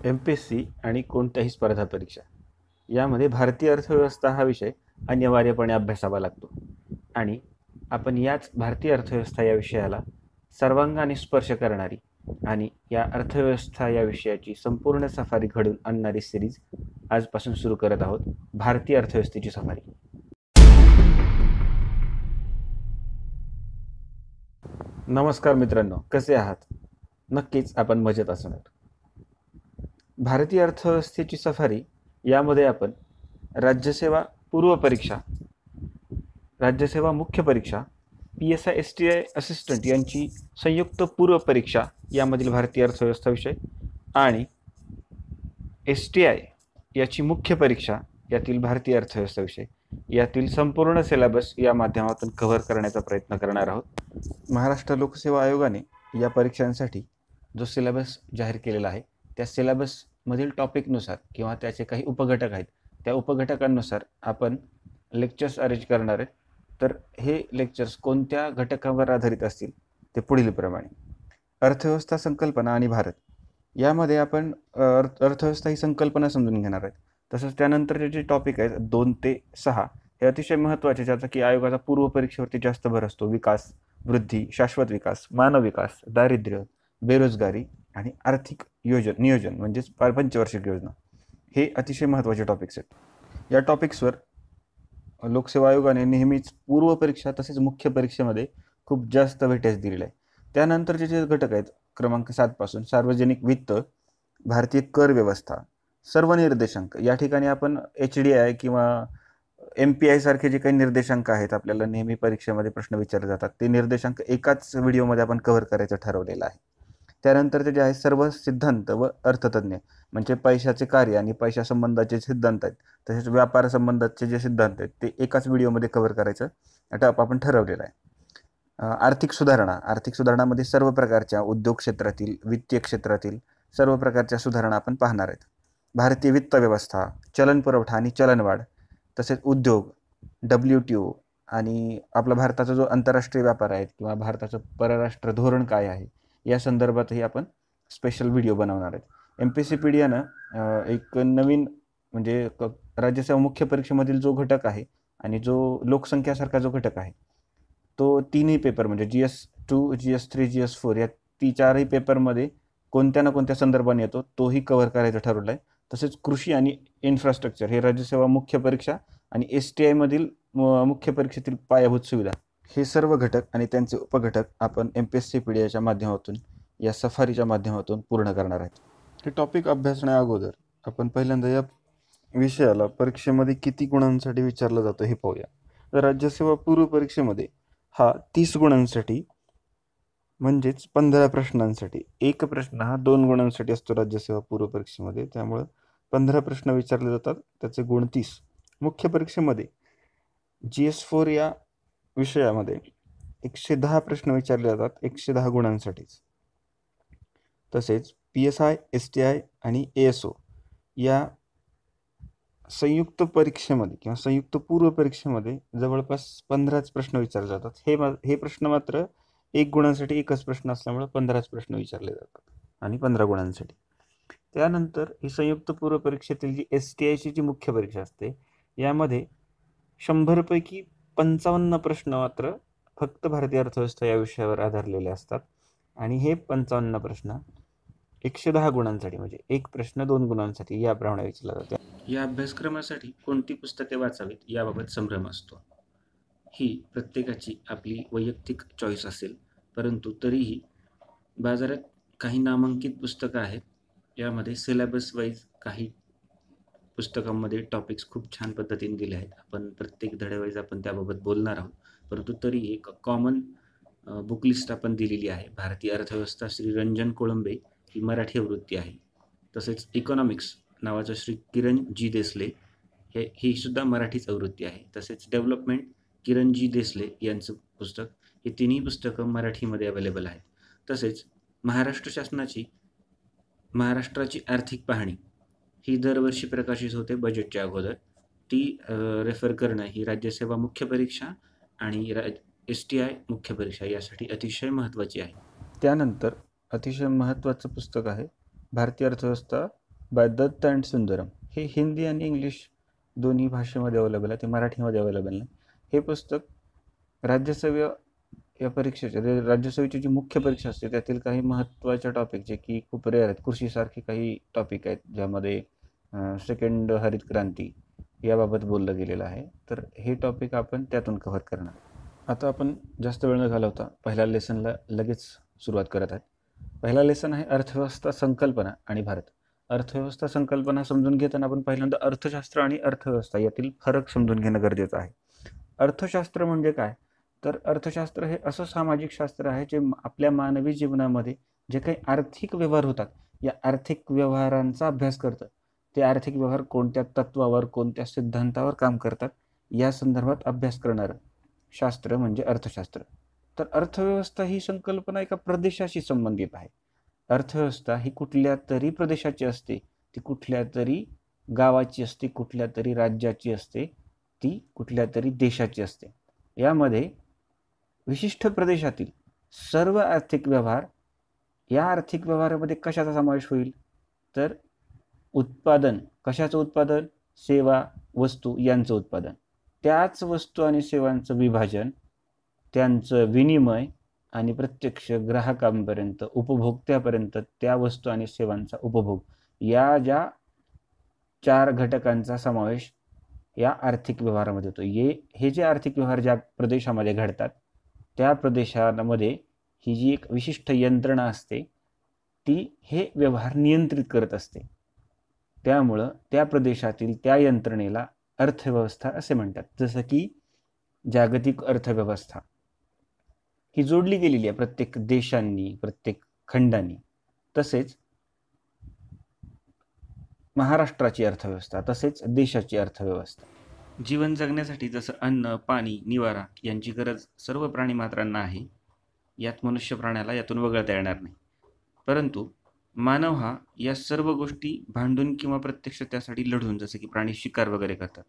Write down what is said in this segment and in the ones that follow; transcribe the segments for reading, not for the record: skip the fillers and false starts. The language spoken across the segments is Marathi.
MPSC आणि कोणत्याही स्पर्धा परीक्षा यामध्ये भारतीय अर्थव्यवस्था हा विषय अनिवार्यपणे अभ्यासावा लागतो आणि आपण याच भारतीय अर्थव्यवस्था या विषयाला सर्वांगाने स्पर्श करणारी आणि या अर्थव्यवस्था या विषयाची संपूर्ण सफारी घडून आणणारी सिरीज आजपासून सुरू करत आहोत, भारतीय अर्थव्यवस्थेची सफारी. नमस्कार मित्रांनो, कसे आहात? नक्कीच आपण मजेत असणार. भारतीय अर्थव्यवस्थेची सफारी यामध्ये आपण राज्यसेवा पूर्व परीक्षा, राज्यसेवा मुख्य परीक्षा, PSI STI असिस्टंट यांची संयुक्त पूर्व परीक्षा यामधील भारतीय अर्थव्यवस्था विषय आणि STI याची मुख्य परीक्षा यातील भारतीय अर्थव्यवस्था विषय यातील संपूर्ण सिलेबस या माध्यमातून कव्हर करण्याचा प्रयत्न करणार आहोत. महाराष्ट्र लोकसेवा आयोगाने या परीक्षांसाठी जो सिलेबस जाहीर केलेला आहे त्या सिलेबसमधील टॉपिकनुसार किंवा त्याचे काही उपघटक आहेत त्या उपघटकांनुसार आपण लेक्चर्स अरेंज करणार आहेत. तर हे लेक्चर्स कोणत्या घटकावर आधारित असतील ते पुढीलप्रमाणे: अर्थव्यवस्था संकल्पना आणि भारत यामध्ये आपण अर्थव्यवस्था ही संकल्पना समजून घेणार आहेत. तसंच त्यानंतरचे जे टॉपिक आहेत 2 ते 6 हे अतिशय महत्त्वाचे, ज्याचा की आयोगाचा पूर्व परीक्षेवरती जास्त भर असतो. विकास, वृद्धी, शाश्वत विकास, मानव विकास, दारिद्र्य, बेरोजगारी आणि आर्थिक नियोजन म्हणजेच पंचवार्षिक योजना, हे अतिशय महत्त्वाचे टॉपिक्स आहेत. या टॉपिक्सवर लोकसेवा आयोगाने नेहमीच पूर्व परीक्षा तसेच मुख्य परीक्षेमध्ये खूप जास्त वेटेज दिलेलं आहे. त्यानंतरचे जे घटक आहेत क्रमांक 7 पासून सार्वजनिक वित्त, भारतीय कर व्यवस्था, सर्व निर्देशांक, या ठिकाणी आपण HDI किंवा MPI सारखे जे काही निर्देशांक आहेत आपल्याला नेहमी परीक्षेमध्ये प्रश्न विचारले जातात ते निर्देशांक एकाच व्हिडिओमध्ये आपण कव्हर करायचं ठरवलेलं आहे. त्यानंतर ते जे आहे सर्व सिद्धांत व अर्थतज्ञ म्हणजे पैशाचे कार्य आणि पैशा संबंधाचे सिद्धांत आहेत तसेच व्यापार संबंधाचे जे सिद्धांत आहेत ते एकाच व्हिडिओमध्ये कव्हर करायचं आपण ठरवलेलं आहे. आर्थिक सुधारणामध्ये सर्व प्रकारच्या उद्योग क्षेत्रातील, वित्तीय क्षेत्रातील सर्व प्रकारच्या सुधारणा आपण पाहणार आहेत. भारतीय वित्त व्यवस्था, चलन पुरवठा आणि चलनवाढ, तसेच उद्योग, WTO आणि आपला भारताचा जो आंतरराष्ट्रीय व्यापार आहे किंवा भारताचं परराष्ट्र धोरण काय आहे या संदर्भातही आपण स्पेशल व्हिडिओ बनवणार आहेत. MPSCpedia एक नवीन म्हणजे राज्यसेवा मुख्य परीक्षेमधील जो घटक आहे आणि जो लोकसंख्यासारखा जो घटक आहे तो तिन्ही पेपर म्हणजे GS2, GS3, GS4 या 4ही पेपरमध्ये कोणत्या ना कोणत्या संदर्भाने येतो तोही कव्हर करायचं ठरवलं आहे. तसेच कृषी आणि इन्फ्रास्ट्रक्चर हे राज्यसेवा मुख्य परीक्षा आणि STI मधील मुख्य परीक्षेतील पायाभूत सुविधा, हे सर्व घटक आणि त्यांचे उपघटक आपण MPSCpediaच्या माध्यमातून या सफारीच्या माध्यमातून पूर्ण करणार आहेत. हे टॉपिक अभ्यासण्या अगोदर आपण पहिल्यांदा या विषयाला परीक्षेमध्ये किती गुणांसाठी विचारलं जातं हे पाहूया. तर राज्यसेवा पूर्व परीक्षेमध्ये हा 30 गुणांसाठी म्हणजेच 15 प्रश्नांसाठी, एक प्रश्न हा 2 गुणांसाठी असतो राज्यसेवा पूर्व परीक्षेमध्ये, त्यामुळे 15 प्रश्न विचारले जातात, त्याचे गुण 30. मुख्य परीक्षेमध्ये GS4 या विषयामध्ये 110 प्रश्न विचारले जातात 110 गुणांसाठीच. तसेच PSI, STI आणि ASO या संयुक्त परीक्षेमध्ये किंवा संयुक्त पूर्व परीक्षेमध्ये जवळपास 15च प्रश्न विचारले जातात. हे प्रश्न मात्र 1 गुणांसाठी एकच प्रश्न असल्यामुळे 15च प्रश्न विचारले जातात आणि 15 गुणांसाठी. त्यानंतर ही संयुक्त पूर्व परीक्षेतील जी STIची जी मुख्य परीक्षा असते यामध्ये 100 पैकी 55 प्रश्न मात्र फक्त भारतीय अर्थव्यवस्था या विषयावर आधारलेले असतात आणि हे 55 प्रश्न 110 गुणांसाठी म्हणजे एक प्रश्न 2 गुणांसाठी याप्रमाणे विचारला जातो. या अभ्यासक्रमासाठी कोणती पुस्तके वाचावीत याबाबत संभ्रम असतो. ही प्रत्येकाची आपली वैयक्तिक चॉईस असेल, परंतु तरीही बाजारात काही नामांकित पुस्तकं आहेत. यामध्ये सिलेबस वाईज काही पुस्तकांमध्ये टॉपिक्स खूप छान पद्धतीने दिले आहेत. आपण प्रत्येक धड्यावाईज आपण त्याबाबत बोलणार आहोत, परंतु तरी एक कॉमन बुक लिस्ट आपण दिलेली आहे. भारतीय अर्थव्यवस्था श्री रंजन कोळंबे ही मराठी आवृत्ती आहे. तसेच इकॉनॉमिक्स नावाचं श्री किरण जी देसले ही सुद्धा मराठीच आवृत्ती आहे. तसेच डेव्हलपमेंट किरण जी देसले यांचं पुस्तक, हे तिन्ही पुस्तकं मराठीमध्ये अवेलेबल आहेत. तसेच महाराष्ट्र शासनाची महाराष्ट्राची आर्थिक पाहणी ही दरवर्षी प्रकाशित होते बजेटच्या अगोदर. ती रेफर करणं ही राज्यसेवा मुख्य परीक्षा आणि STI मुख्य परीक्षा यासाठी अतिशय महत्त्वाची आहे. त्यानंतर अतिशय महत्त्वाचं पुस्तक आहे भारतीय अर्थव्यवस्था बाय दत्त अँड सुंदरम. हे हिंदी आणि इंग्लिश दोन्ही भाषेमध्ये अवेलेबल आहे, ते मराठीमध्ये अवेलेबल नाही. हे पुस्तक राज्यसेवा या परीक्षेचे राज्यसेवेची जी मुख्य परीक्षा असते त्यातील काही महत्त्वाच्या टॉपिक जे की खूप रेअर आहेत, कृषीसारखे काही टॉपिक आहेत ज्यामध्ये सेकंड हरित क्रांती याबाबत बोललं गेलेलं आहे. तर हे टॉपिक आपण त्यातून कव्हर करणार. आता आपण जास्त वेळ न घालवता पहिल्या लेसनला लगेच सुरुवात करत आहेत. पहिला लेसन आहे अर्थव्यवस्था, संकल्पना आणि भारत. अर्थव्यवस्था संकल्पना समजून घेताना आपण पहिल्यांदा अर्थशास्त्र आणि अर्थव्यवस्था यातील फरक समजून घेणं गरजेचं आहे. अर्थशास्त्र म्हणजे काय? तर अर्थशास्त्र हे असं सामाजिक शास्त्र आहे जे आपल्या मानवी जीवनामध्ये जे काही आर्थिक व्यवहार होतात या आर्थिक व्यवहारांचा अभ्यास करतं. ते आर्थिक व्यवहार कोणत्या तत्वावर, कोणत्या सिद्धांतावर काम करतात या संदर्भात अभ्यास करणारं शास्त्र म्हणजे अर्थशास्त्र. तर अर्थव्यवस्था ही संकल्पना एका प्रदेशाशी संबंधित आहे. अर्थव्यवस्था ही कुठल्या तरी प्रदेशाची असते, ती कुठल्या तरी गावाची असते, कुठल्या तरी राज्याची असते, ती कुठल्या तरी देशाची असते. यामध्ये विशिष्ट प्रदेशातील सर्व आर्थिक व्यवहार, या आर्थिक व्यवहारामध्ये कशाचा समावेश होईल? तर उत्पादन. कशाचं उत्पादन? सेवा, वस्तू यांचं उत्पादन. त्याच वस्तू आणि सेवांचं विभाजन, त्यांचं विनिमय आणि प्रत्यक्ष ग्राहकांपर्यंत, उपभोक्त्यापर्यंत त्या वस्तू आणि सेवांचा उपभोग, या ज्या 4 घटकांचा समावेश या आर्थिक व्यवहारामध्ये होतो. हे जे आर्थिक व्यवहार ज्या प्रदेशामध्ये घडतात त्या प्रदेशामध्ये ही जी एक विशिष्ट यंत्रणा असते ती हे व्यवहार नियंत्रित करत असते. त्यामुळं त्या प्रदेशातील त्या यंत्रणेला अर्थव्यवस्था असे म्हणतात. जसं की जागतिक अर्थव्यवस्था ही जोडली गेलेली आहे प्रत्येक देशांनी, प्रत्येक खंडांनी. तसेच महाराष्ट्राची अर्थव्यवस्था, तसेच देशाची अर्थव्यवस्था. जीवन जगण्यासाठी जसं अन्न, पाणी, निवारा यांची गरज सर्व प्राणीमात्रांना आहे, यात मनुष्य प्राण्याला यातून वगळता येणार नाही. परंतु मानव हा या सर्व गोष्टी भांडून किंवा प्रत्यक्ष त्यासाठी लढून, जसं की प्राणी शिकार वगैरे करतात,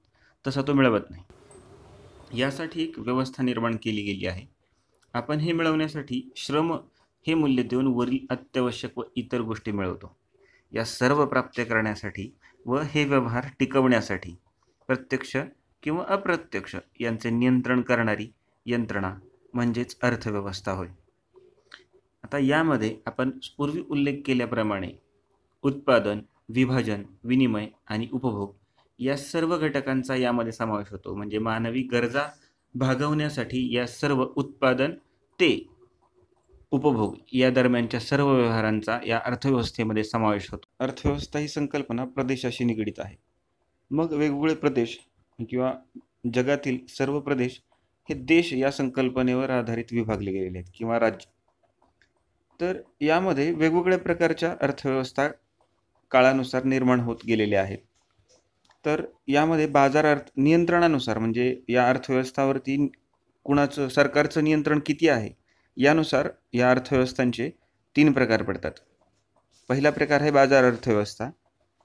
तसा तो मिळवत नाही. यासाठी एक व्यवस्था निर्माण केली गेली आहे. आपण हे मिळवण्यासाठी श्रम हे मूल्य देऊन वरील अत्यावश्यक व इतर गोष्टी मिळवतो. या सर्व प्राप्त करण्यासाठी व हे व्यवहार टिकवण्यासाठी प्रत्यक्ष किंवा अप्रत्यक्ष यांचे नियंत्रण करणारी यंत्रणा म्हणजेच अर्थव्यवस्था होय. आता यामध्ये आपण पूर्वी उल्लेख केल्याप्रमाणे उत्पादन, विभाजन, विनिमय आणि उपभोग या सर्व घटकांचा यामध्ये समावेश होतो. म्हणजे मानवी गरजा भागवण्यासाठी या सर्व उत्पादन ते उपभोग या दरम्यानच्या सर्व व्यवहारांचा या अर्थव्यवस्थेमध्ये समावेश होतो. अर्थव्यवस्था ही संकल्पना प्रदेशाशी निगडीत आहे. मग वेगवेगळे प्रदेश किंवा जगातील सर्व प्रदेश हे देश या संकल्पनेवर आधारित विभागले गेलेले आहेत किंवा राज्य. तर यामध्ये वेगवेगळ्या प्रकारच्या अर्थव्यवस्था काळानुसार निर्माण होत गेलेल्या आहेत. तर यामध्ये बाजार नियंत्रणानुसार म्हणजे या अर्थव्यवस्थावरती कुणाचं सरकारचं नियंत्रण किती आहे यानुसार या अर्थव्यवस्थांचे 3 प्रकार पडतात. पहिला प्रकार आहे बाजार अर्थव्यवस्था,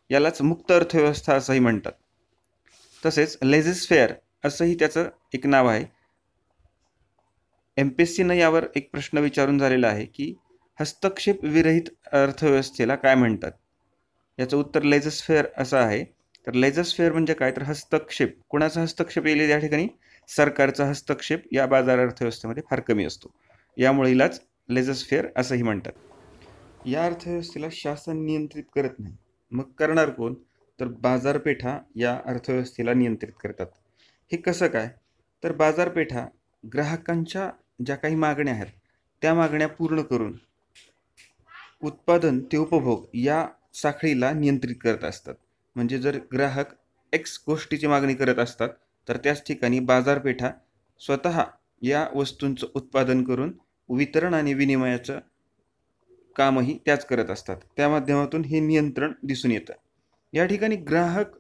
यालाच मुक्त अर्थव्यवस्था असंही म्हणतात. तसेच लेझिस फेअर असंही त्याचं एक नाव आहे. MPSCनं यावर एक प्रश्न विचारून झालेला आहे की हस्तक्षेप विरहित अर्थव्यवस्थेला काय म्हणतात? याचं उत्तर लेझिस फेअर असं आहे. तर लेझिस फेअर म्हणजे काय? तर हस्तक्षेप. कुणाचा हस्तक्षेप येईल या ठिकाणी? सरकारचा हस्तक्षेप या बाजार अर्थव्यवस्थेमध्ये फार कमी असतो. यामुळे हिलाच लेझिस फेअर असंही म्हणतात. या अर्थव्यवस्थेला शासन नियंत्रित करत नाही. मग करणार कोण? तर बाजारपेठा या अर्थव्यवस्थेला नियंत्रित करतात. हे कसं काय? तर बाजारपेठा ग्राहकांच्या ज्या काही मागण्या आहेत त्या मागण्या पूर्ण करून उत्पादन ते उपभोग या साखळीला नियंत्रित करत असतात. म्हणजे जर ग्राहक X गोष्टीची मागणी करत असतात तर त्याच ठिकाणी बाजारपेठा स्वतः या वस्तूंचं उत्पादन करून वितरण आणि विनिमयाचं कामही त्याच करत असतात. त्या माध्यमातून हे नियंत्रण दिसून येतं. या ठिकाणी ग्राहक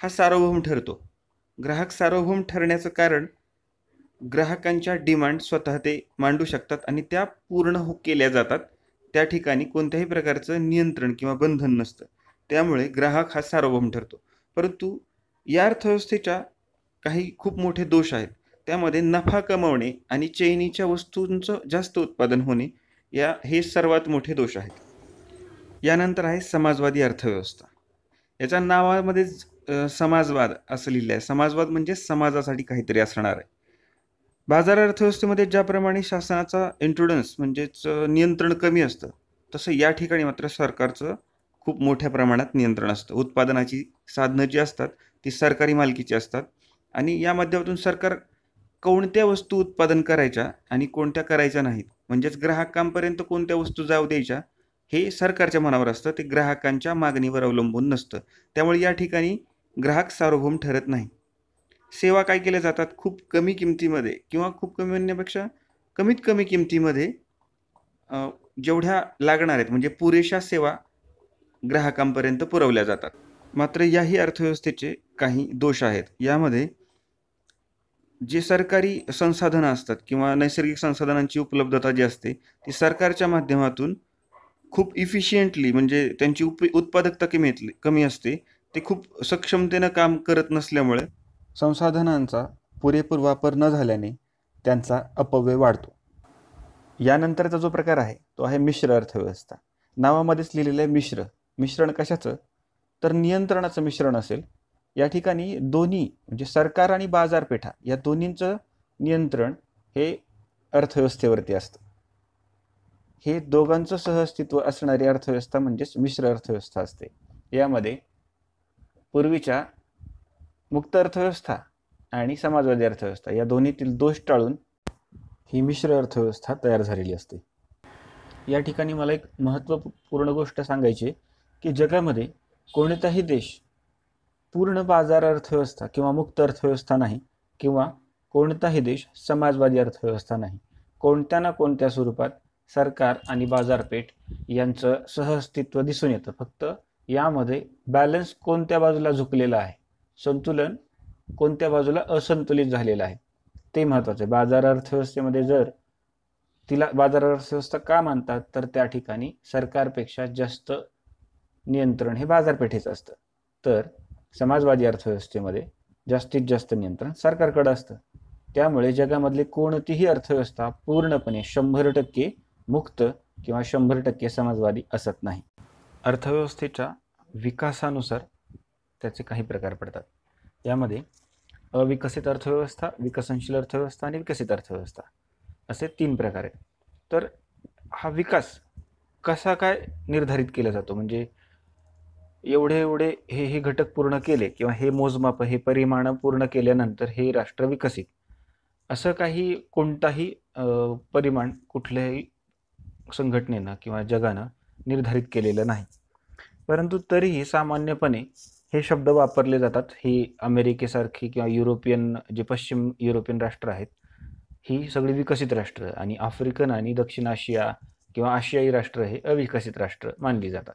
हा सार्वभौम ठरतो. ग्राहक सार्वभौम ठरण्याचं कारण ग्राहकांच्या डिमांड स्वतः ते मांडू शकतात आणि त्या पूर्ण केल्या जातात. त्या ठिकाणी कोणत्याही प्रकारचं नियंत्रण किंवा बंधन नसतं. त्यामुळे ग्राहक हा सार्वभौम ठरतो. परंतु या अर्थव्यवस्थेच्या काही खूप मोठे दोष आहेत. त्यामध्ये नफा कमवणे आणि चैनीच्या वस्तूंचं जास्त उत्पादन होणे हे सर्वात मोठे दोष आहेत. यानंतर आहे समाजवादी अर्थव्यवस्था. याच्या नावामध्येच समाजवाद असं लिहिलं आहे. समाजवाद म्हणजे समाजासाठी काहीतरी असणार आहे. बाजार अर्थव्यवस्थेमध्ये ज्याप्रमाणे शासनाचा इन्फ्लुअन्स म्हणजेच नियंत्रण कमी असतं, तसं या ठिकाणी मात्र सरकारचं खूप मोठ्या प्रमाणात नियंत्रण असतं. उत्पादनाची साधनं जी असतात ती सरकारी मालकीची असतात आणि या माध्यमातून सरकार कोणत्या वस्तू उत्पादन करायच्या आणि कोणत्या करायच्या नाहीत, म्हणजेच ग्राहकांपर्यंत कोणत्या वस्तू जाऊ द्यायच्या हे सरकारच्या मनावर असतं. ते ग्राहकांच्या मागणीवर अवलंबून नसतं. त्यामुळे या ठिकाणी ग्राहक सार्वभौम ठरत नाही. सेवा काय केल्या जातात, खूप कमी किमतीमध्ये किंवा खूप कमी म्हणण्यापेक्षा कमीत कमी किमतीमध्ये जेवढ्या लागणार आहेत म्हणजे पुरेशा सेवा ग्राहकांपर्यंत पुरवल्या जातात. मात्र याही अर्थव्यवस्थेचे काही दोष आहेत. यामध्ये जे सरकारी संसाधनं असतात किंवा नैसर्गिक संसाधनांची उपलब्धता जी असते ती सरकारच्या माध्यमातून खूप इफिशियंटली म्हणजे त्यांची उत्पादकता कमी असते. ते खूप सक्षमतेनं काम करत नसल्यामुळे संसाधनांचा पुरेपूर वापर न झाल्याने त्यांचा अपव्यय वाढतो. यानंतरचा जो प्रकार आहे तो आहे मिश्र अर्थव्यवस्था. नावामध्येच लिहिलेलं आहे मिश्र. मिश्रण कशाचं? तर नियंत्रणाचं मिश्रण असेल. या ठिकाणी दोन्ही म्हणजे सरकार आणि बाजारपेठा या दोन्हींचं नियंत्रण हे अर्थव्यवस्थेवरती असतं. हे दोघांचं सहअस्तित्व असणारी अर्थव्यवस्था म्हणजेच मिश्र अर्थव्यवस्था असते. यामध्ये पूर्वीच्या मुक्त अर्थव्यवस्था आणि समाजवादी अर्थव्यवस्था या दोन्हीतील दोष टाळून ही मिश्र अर्थव्यवस्था तयार झालेली असते. या ठिकाणी मला एक महत्त्वपूर्ण गोष्ट सांगायची की जगामध्ये कोणताही देश पूर्ण बाजार अर्थव्यवस्था किंवा मुक्त अर्थव्यवस्था नाही किंवा कोणताही देश समाजवादी अर्थव्यवस्था नाही. कोणत्या ना कोणत्या स्वरूपात सरकार आणि बाजारपेठ यांचं सहअस्तित्व दिसून येतं. फक्त यामध्ये बॅलन्स कोणत्या बाजूला झुकलेला आहे, संतुलन कोणत्या बाजूला असंतुलित झालेलं आहे ते महत्त्वाचं आहे. बाजार अर्थव्यवस्थेमध्ये जर तिला बाजार अर्थव्यवस्था का मानतात तर त्या ठिकाणी सरकारपेक्षा जास्त नियंत्रण हे बाजारपेठेचं असतं. तर समाजवादी अर्थव्यवस्थेमध्ये जास्तीत जास्त नियंत्रण सरकारकडे असतं. त्यामुळे जगामधली कोणतीही अर्थव्यवस्था पूर्णपणे 100% मुक्त किंवा 100% समाजवादी असत नाही. अर्थव्यवस्थेच्या विकासानुसार त्याचे काही प्रकार पडतात. यामध्ये अविकसित अर्थव्यवस्था, विकसनशील अर्थव्यवस्था आणि विकसित अर्थव्यवस्था असे 3 प्रकार आहेत. तर हा विकास कसा काय निर्धारित केला जातो, म्हणजे एवढे हे घटक पूर्ण केले किंवा हे मोजमाप हे परिमाण पूर्ण केल्यानंतर हे राष्ट्र विकसित असं काही कोणताही परिमाण कुठल्याही संघटनेनं किंवा जगानं निर्धारित केलेलं नाही. परंतु तरीही सामान्यपणे हे शब्द वापरले जातात. ही अमेरिकेसारखी किंवा युरोपियन जे पश्चिम युरोपियन राष्ट्र आहेत ही सगळी विकसित राष्ट्र आणि आफ्रिकन आणि दक्षिण आशिया किंवा आशियाई राष्ट्र हे अविकसित राष्ट्र मानली जातात.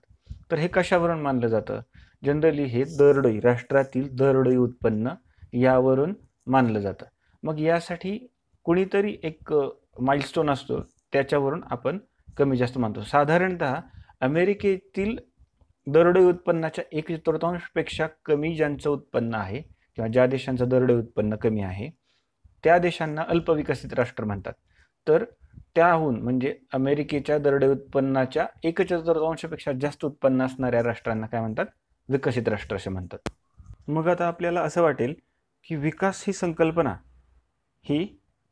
तर हे कशावरून मानलं जातं? जनरली हे दरडोई राष्ट्रातील दरडोई उत्पन्न यावरून मानलं जातं. मग यासाठी कुणीतरी एक माइलस्टोन असतो त्याच्यावरून आपण कमी जास्त मानतो. साधारणतः अमेरिकेतील दरडोई उत्पन्नाच्या 1/4पेक्षा कमी ज्यांचं उत्पन्न आहे किंवा ज्या देशांचं दरडोई उत्पन्न कमी आहे त्या देशांना अल्पविकसित राष्ट्र म्हणतात. तर त्याहून म्हणजे अमेरिकेच्या दरडोई उत्पन्नाच्या 1/4पेक्षा जास्त उत्पन्न असणाऱ्या राष्ट्रांना काय म्हणतात? विकसित राष्ट्र असे म्हणतात. मग आता आपल्याला असं वाटेल की विकास ही संकल्पना ही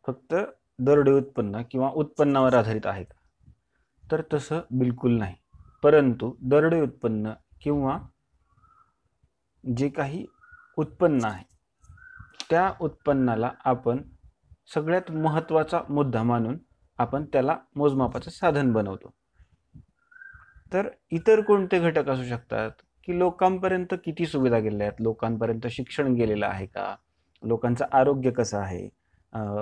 फक्त दरडोई उत्पन्न किंवा उत्पन्नावर आधारित आहे का? तर तसं बिलकुल नाही. परंतु दरडोई उत्पन्न किंवा जे काही उत्पन्न आहे त्या उत्पन्नाला आपण सगळ्यात महत्त्वाचा मुद्दा मानून आपण त्याला मोजमापाचं साधन बनवतो. तर इतर कोणते घटक असू शकतात की लोकांपर्यंत किती सुविधा गेलेल्या आहेत, लोकांपर्यंत शिक्षण गेलेलं आहे का, लोकांचं आरोग्य कसं आहे,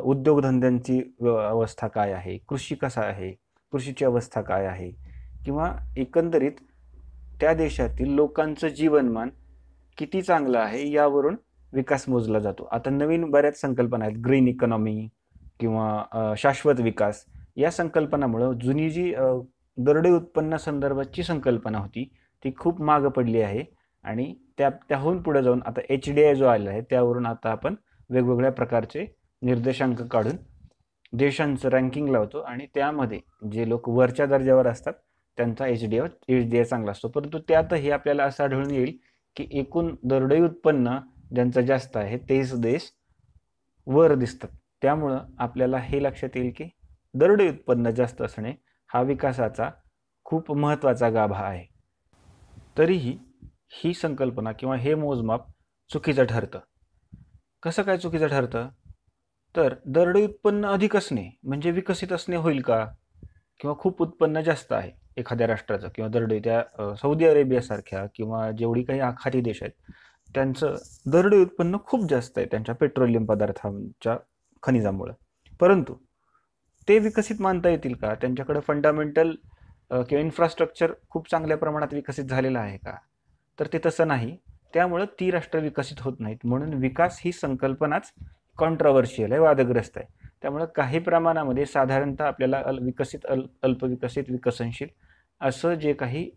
उद्योगधंद्यांची अवस्था काय आहे, कृषी कसा आहे, कृषीची अवस्था काय आहे, किंवा एकंदरीत त्या देशातील लोकांचं जीवनमान किती चांगलं आहे यावरून विकास मोजला जातो. आता नवीन बऱ्याच संकल्पना आहेत, ग्रीन इकॉनॉमी किंवा शाश्वत विकास. या संकल्पनामुळं जुनी जी दरडोई उत्पन्न संदर्भाची संकल्पना होती ती खूप मागं पडली आहे आणि त्याहून पुढे जाऊन आता HDI जो आलेला आहे त्यावरून आता आपण वेगवेगळ्या प्रकारचे निर्देशांक काढून देशांचं रँकिंग लावतो आणि त्यामध्ये जे लोक वरच्या दर्जावर असतात त्यांचा HDI चांगला असतो. परंतु त्यातही आपल्याला असं आढळून येईल की एकूण दरडोई उत्पन्न ज्यांचं जास्त आहे तेच देश वर दिसतात. त्यामुळं आपल्याला हे लक्षात येईल की दरडोई उत्पन्न जास्त असणे हा विकासाचा खूप महत्त्वाचा गाभा आहे. तरीही ही संकल्पना किंवा हे मोजमाप चुकीचं ठरतं. कसं काय चुकीचं ठरतं? तर दरडोई उत्पन्न अधिक असणे म्हणजे विकसित असणे होईल का? किंवा खूप उत्पन्न जास्त आहे एखाद्या राष्ट्राचं किंवा दरडोई सौदी अरेबियासारख्या किंवा जेवढी काही आखाती देश आहेत त्यांचं दरडोई उत्पन्न खूप जास्त आहे त्यांच्या पेट्रोलियम पदार्थांच्या खनिजामुळे. परंतु ते विकसित मानता येतील का? त्यांच्याकडे फंडामेंटल किंवा इन्फ्रास्ट्रक्चर खूप चांगल्या प्रमाणात विकसित झालेलं आहे का? तर ते तसं नाही. त्यामुळं ती राष्ट्र विकसित होत नाहीत. म्हणून विकास ही संकल्पनाच कॉन्ट्रोव्हर्शियल आहे, वादग्रस्त आहे. त्यामुळं काही प्रमाणामध्ये साधारणतः आपल्याला विकसित अल्पविकसित विकसनशील असं जे काही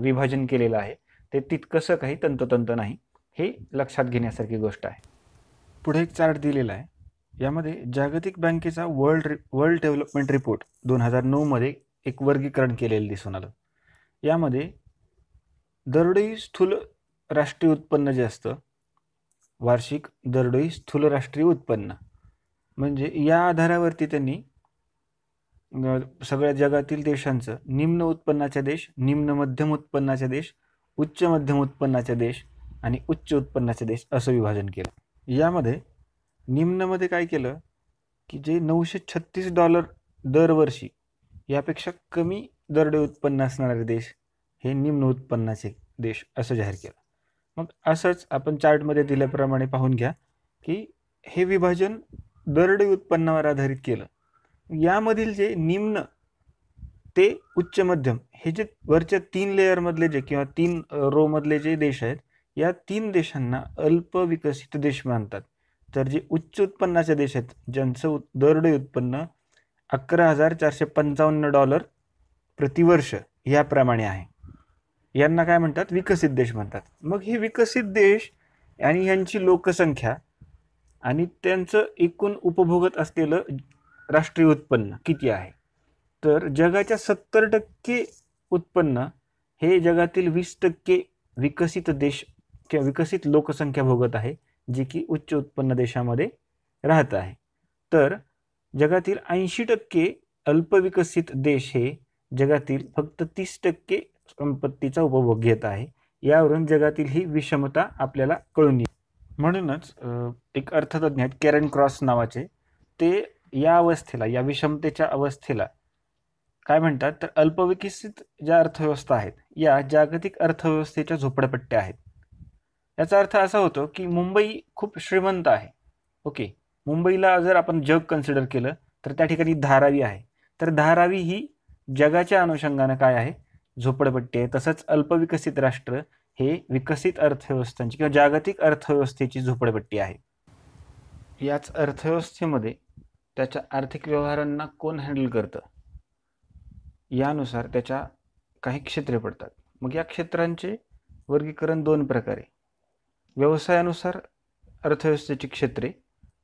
विभाजन केलेलं आहे ते तितकंसं काही तंतोतंत नाही. हे लक्षात घेण्यासारखी गोष्ट आहे. पुढे एक चार्ट दिलेला आहे. यामध्ये जागतिक बँकेचा वर्ल्ड डेव्हलपमेंट रिपोर्ट 2009 मध्ये एक वर्गीकरण केलेलं दिसून आलं. यामध्ये दरडोई स्थूल राष्ट्रीय उत्पन्न जे असतं, वार्षिक दरडोई स्थूल राष्ट्रीय उत्पन्न, म्हणजे या आधारावरती त्यांनी सगळ्या जगातील देशांचं निम्न उत्पन्नाचे देश, निम्न मध्यम उत्पन्नाचे देश, उच्च मध्यम उत्पन्नाचे देश आणि उच्च उत्पन्नाचे देश असं विभाजन केलं. यामध्ये निम्नमध्ये काय केलं की जे $936 दरवर्षी यापेक्षा कमी दरडोई उत्पन्न असणारे देश हे निम्न उत्पन्नाचे देश असं जाहीर केलं. मग असंच आपण चार्टमध्ये दिल्याप्रमाणे पाहून घ्या की हे विभाजन दरडोई उत्पन्नावर आधारित केलं. यामधील जे निम्न ते उच्च मध्यम हे जे वरच्या 3 लेअरमधले जे किंवा 3 रोमधले जे देश आहेत या 3 देशांना अल्प विकसित देश मानतात. तर जे उच्च उत्पन्नाचे देश आहेत ज्यांचं दरडोई उत्पन्न $11,455 प्रतिवर्ष याप्रमाणे आहे, यांना काय म्हणतात? विकसित देश म्हणतात. मग हे विकसित देश आणि यांची लोकसंख्या आणि त्यांचं एकूण उपभोगत असलेलं राष्ट्रीय उत्पन्न किती आहे? तर जगाच्या 70% उत्पन्न हे जगातील 20% विकसित देश किंवा विकसित लोकसंख्या भोगत आहे, जी की उच्च उत्पन्न देशामध्ये राहत आहे. तर जगातील 80% अल्पविकसित देश हे जगातील फक्त 30% संपत्तीचा उपभोग घेत आहे. यावरून जगातील ही विषमता आपल्याला कळून येईल. म्हणूनच एक अर्थतज्ञ आहेत कॅरन क्रॉस नावाचे, ते या अवस्थेला, या विषमतेच्या अवस्थेला काय म्हणतात? तर अल्पविकसित ज्या अर्थव्यवस्था आहेत या जागतिक अर्थव्यवस्थेच्या झोपडपट्ट्या आहेत. याचा अर्थ असा होतो की मुंबई खूप श्रीमंत आहे. ओके, मुंबईला जर आपण जग कन्सिडर केलं तर त्या ठिकाणी धारावी आहे. तर धारावी ही जगाच्या अनुषंगानं काय आहे? झोपडपट्टी आहे. तसंच अल्पविकसित राष्ट्र हे विकसित अर्थव्यवस्थांची किंवा जागतिक अर्थव्यवस्थेची झोपडपट्टी आहे. याच अर्थव्यवस्थेमध्ये त्याच्या आर्थिक व्यवहारांना कोण हँडल करतं यानुसार त्याच्या काही क्षेत्रे पडतात. मग या क्षेत्रांचे वर्गीकरण 2 प्रकारे: व्यवसायानुसार अर्थव्यवस्थेची क्षेत्रे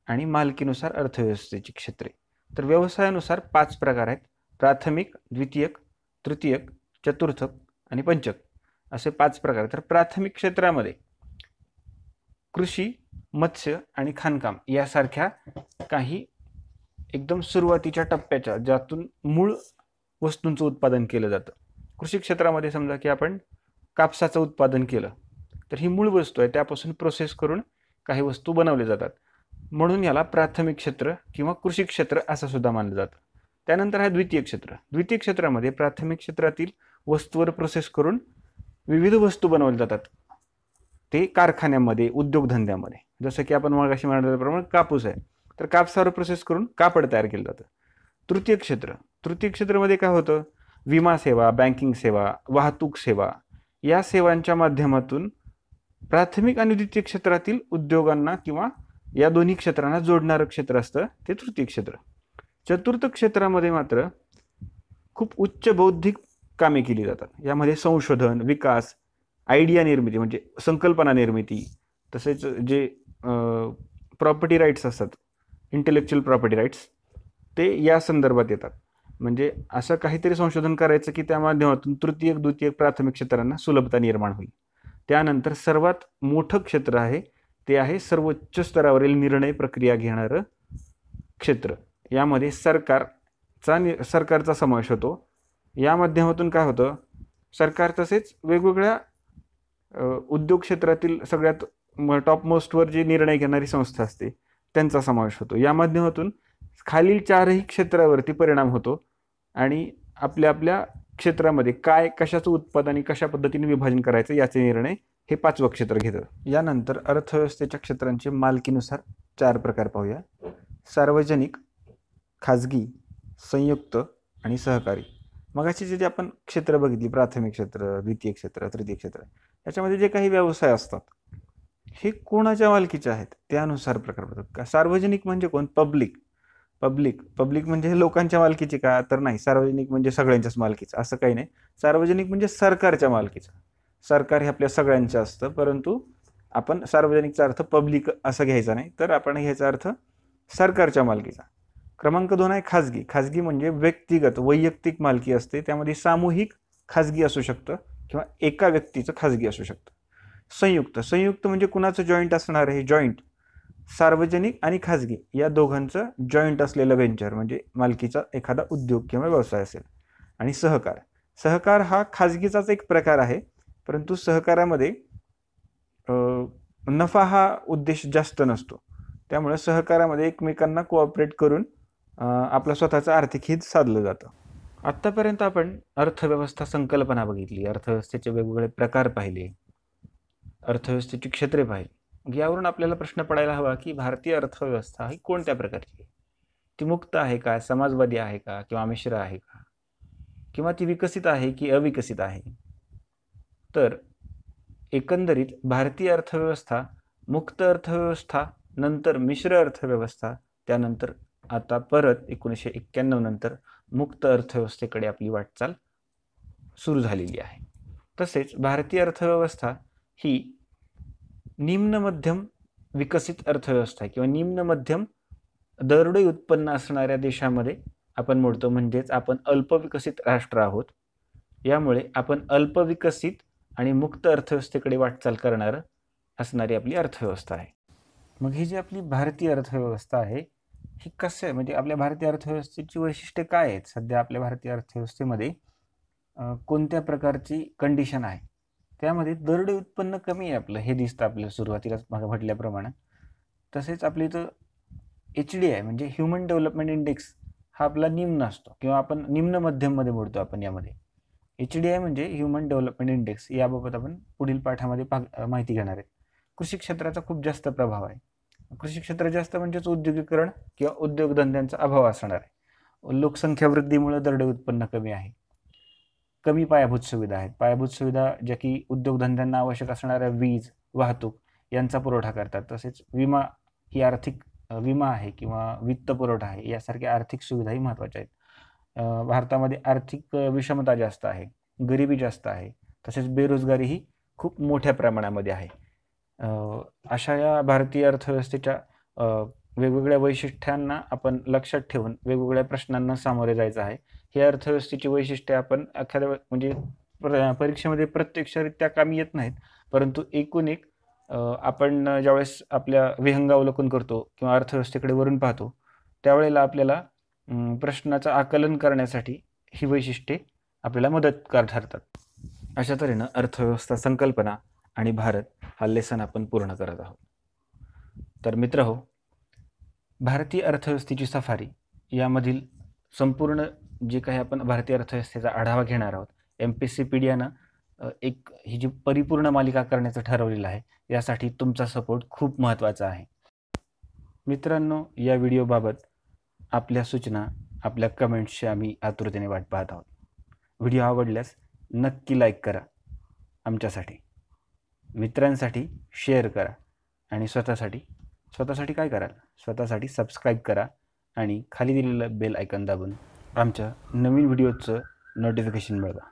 आणि मालकीनुसार अर्थव्यवस्थेची क्षेत्रे. तर व्यवसायानुसार 5 प्रकार आहेत: प्राथमिक, द्वितीयक, तृतीयक, चतुर्थक आणि पंचक असे 5 प्रकार. तर प्राथमिक क्षेत्रामध्ये कृषी, मत्स्य आणि खाणकाम यासारख्या काही एकदम सुरुवातीच्या टप्प्याच्या ज्यातून मूळ वस्तूंचं उत्पादन केलं जातं. कृषी क्षेत्रामध्ये समजा की आपण कापसाचं उत्पादन केलं तर ही मूळ वस्तू आहे, त्यापासून प्रोसेस करून काही वस्तू बनवल्या जातात. म्हणून याला प्राथमिक क्षेत्र किंवा कृषी क्षेत्र असं सुद्धा मानलं जातं. त्यानंतर आहे द्वितीय क्षेत्र. द्वितीय क्षेत्रामध्ये प्राथमिक क्षेत्रातील वस्तूवर प्रोसेस करून विविध वस्तू बनवल्या जातात, ते कारखान्यामध्ये, उद्योगधंद्यामध्ये. जसं की आपण मगाशी म्हणाल्याप्रमाणे कापूस आहे तर कापसावर प्रोसेस करून कापड तयार केलं जातं. तृतीय क्षेत्र. तृतीय क्षेत्रामध्ये काय होतं? विमा सेवा, बँकिंग सेवा, वाहतूक सेवा या सेवांच्या माध्यमातून प्राथमिक आणि द्वितीय क्षेत्रातील उद्योगांना किंवा या दोन्ही क्षेत्रांना जोडणारं क्षेत्र असतं ते तृतीय क्षेत्र. चतुर्थ क्षेत्रामध्ये मात्र खूप उच्च बौद्धिक कामे केली जातात. यामध्ये संशोधन, विकास, आयडिया निर्मिती म्हणजे संकल्पना निर्मिती, तसेच जे प्रॉपर्टी राईट्स असतात, इंटेलेक्च्युअल प्रॉपर्टी राईट्स, ते या संदर्भात येतात. म्हणजे असं काहीतरी संशोधन करायचं की त्या माध्यमातून तृतीय, द्वितीय, प्राथमिक क्षेत्रांना सुलभता निर्माण होईल. त्यानंतर सर्वात मोठं क्षेत्र आहे ते आहे सर्वोच्च स्तरावरील निर्णय प्रक्रिया घेणारं क्षेत्र. यामध्ये सरकारचा समावेश होतो. या माध्यमातून काय होतं, सरकार तसेच वेगवेगळ्या उद्योग क्षेत्रातील सगळ्यात टॉप मोस्टवर जी निर्णय घेणारी संस्था असते त्यांचा समावेश होतो. या माध्यमातून खालील 4ही क्षेत्रावरती परिणाम होतो आणि आपल्या आपल्या क्षेत्रामध्ये काय कशाचं उत्पादन आणि कशा पद्धतीने विभाजन करायचं याचे निर्णय हे 5वं क्षेत्र घेतं. यानंतर अर्थव्यवस्थेच्या क्षेत्रांचे मालकीनुसार 4 प्रकार पाहूया. सार्वजनिक, खाजगी, संयुक्त आणि सहकारी. मगाशी जे आपण क्षेत्र बघितली, प्राथमिक क्षेत्र, द्वितीय क्षेत्र, तृतीय क्षेत्र, याच्यामध्ये जे काही व्यवसाय असतात हे कोणाच्या मालकीचे आहेत त्यानुसार प्रकार पडतात. का सार्वजनिक म्हणजे कोण? पब्लिक म्हणजे लोकांच्या मालकीचे का? तर नाही. सार्वजनिक म्हणजे सगळ्यांच्याच मालकीचं असं काही नाही. सार्वजनिक म्हणजे सरकारच्या मालकीचं. सरकार हे आपल्या सगळ्यांचं असतं, परंतु आपण सार्वजनिकचा अर्थ पब्लिक असं घ्यायचा नाही, तर आपण घ्यायचा अर्थ सरकारच्या मालकीचा. क्रमांक 2 आहे खाजगी. खाजगी म्हणजे व्यक्तिगत, वैयक्तिक मालकी असते. त्यामध्ये सामूहिक खाजगी असू शकतं किंवा एका व्यक्तीचं खाजगी असू शकतं. संयुक्त म्हणजे कुणाचं जॉईंट असणार आहे? जॉईंट. सार्वजनिक आणि खाजगी या दोघांचं जॉईंट असलेलं व्हेंचर म्हणजे मालकीचा एखादा उद्योग किंवा व्यवसाय असेल. आणि सहकार हा खाजगीचाच एक प्रकार आहे, परंतु सहकारामध्ये नफा हा उद्देश जास्त नसतो. त्यामुळे सहकारामध्ये एकमेकांना कोऑपरेट करून आपलं स्वतःचं आर्थिक हित साधलं जातं. आत्तापर्यंत आपण अर्थव्यवस्था संकल्पना बघितली, अर्थव्यवस्थेचे वेगवेगळे प्रकार पाहिले, अर्थव्यवस्थेची क्षेत्रे पाहिली. यावरून आपल्याला प्रश्न पडायला हवा की भारतीय अर्थव्यवस्था ही कोणत्या प्रकारची आहे? ती मुक्त आहे का? समाजवादी आहे का? किंवा मिश्र आहे का? किंवा ती विकसित आहे की अविकसित आहे? तर एकंदरीत भारतीय अर्थव्यवस्था मुक्त अर्थव्यवस्था, नंतर मिश्र अर्थव्यवस्था, त्यानंतर आता परत 1991 नंतर मुक्त अर्थव्यवस्थेकडे आपली वाटचाल सुरू झालेली आहे. तसेच भारतीय अर्थव्यवस्था ही निम्न मध्यम विकसित अर्थव्यवस्था किंवा निम्न मध्यम दरडोई उत्पन्न असणाऱ्या देशामध्ये आपण मोडतो, म्हणजेच आपण अल्पविकसित राष्ट्र आहोत. यामुळे आपण अल्पविकसित आणि मुक्त अर्थव्यवस्थेकडे वाटचाल करणारं असणारी आपली अर्थव्यवस्था आहे. मग ही जी आपली भारतीय अर्थव्यवस्था आहे ही कसं आहे, म्हणजे आपल्या भारतीय अर्थव्यवस्थेची वैशिष्ट्ये काय आहेत? सध्या आपल्या भारतीय अर्थव्यवस्थेमध्ये कोणत्या प्रकारची कंडिशन आहे? त्यामध्ये दरडोई उत्पन्न कमी आहे आपलं, हे दिसतं आपल्याला सुरुवातीलाच म्हटल्याप्रमाणे. तसेच आपली इथं HDI म्हणजे ह्युमन डेव्हलपमेंट इंडेक्स हा आपला निम्न असतो किंवा आपण निम्न मध्यममध्ये मोडतो आपण यामध्ये. HDI म्हणजे ह्युमन डेव्हलपमेंट इंडेक्स. याबाबत आपण पुढील पाठामध्ये माहिती घेणार आहे. कृषी क्षेत्राचा खूप जास्त प्रभाव आहे. कृषी क्षेत्र जास्त म्हणजेच उद्योगीकरण किंवा उद्योगधंद्यांचा अभाव असणार आहे. लोकसंख्या वृद्धीमुळे दरडोई उत्पन्न कमी आहे. कमी पायाभूत सुविधा आहेत. पायाभूत सुविधा ज्या की उद्योगधंद्यांना आवश्यक असणाऱ्या वीज, वाहतूक यांचा पुरवठा करतात. तसेच विमा ही आर्थिक विमा आहे किंवा वित्त पुरवठा आहे, यासारख्या आर्थिक सुविधाही महत्त्वाच्या आहेत. भारतामध्ये आर्थिक विषमता जास्त आहे, गरिबी जास्त आहे, तसेच बेरोजगारी ही खूप मोठ्या प्रमाणामध्ये आहे. अशा या भारतीय अर्थव्यवस्थेच्या वेगवेगळ्या वैशिष्ट्यांना आपण लक्षात ठेवून वेगवेगळ्या प्रश्नांना सामोरे जायचं आहे. ही अर्थव्यवस्थेची वैशिष्ट्ये आपण एखाद्या म्हणजे परीक्षेमध्ये प्रत्यक्षरित्या कामी येत नाहीत, परंतु एकूण एक आपण ज्यावेळेस आपल्या विहंगावलोकन करतो किंवा अर्थव्यवस्थेकडे वरून पाहतो त्यावेळेला आपल्याला प्रश्नाचं आकलन करण्यासाठी ही वैशिष्ट्ये आपल्याला मदतगार ठरतात. अशा तऱ्हेनं अर्थव्यवस्था संकल्पना आणि भारत हा लेसन आपण पूर्ण करत आहोत. तर मित्रहो, भारतीय अर्थव्यवस्थेची सफारी यामधील संपूर्ण जे काही आपण भारतीय अर्थव्यवस्थेचा आढावा घेणार आहोत, MPSCpedia एक ही जी परिपूर्ण मालिका करण्याचं ठरवलेलं आहे. यासाठी तुमचा सपोर्ट खूप महत्त्वाचा आहे. मित्रांनो, या व्हिडिओबाबत आपल्या सूचना, आपल्या कमेंट्सची आम्ही आतुरतेने वाट पाहत आहोत. व्हिडिओ आवडल्यास नक्की लाईक करा, आमच्यासाठी, मित्रांसाठी शेअर करा आणि स्वतःसाठी काय कराल? स्वतःसाठी सबस्क्राईब करा आणि खाली दिलेलं बेल आयकॉन दाबून आमच्या नवीन व्हिडिओचं नोटिफिकेशन मिळवा.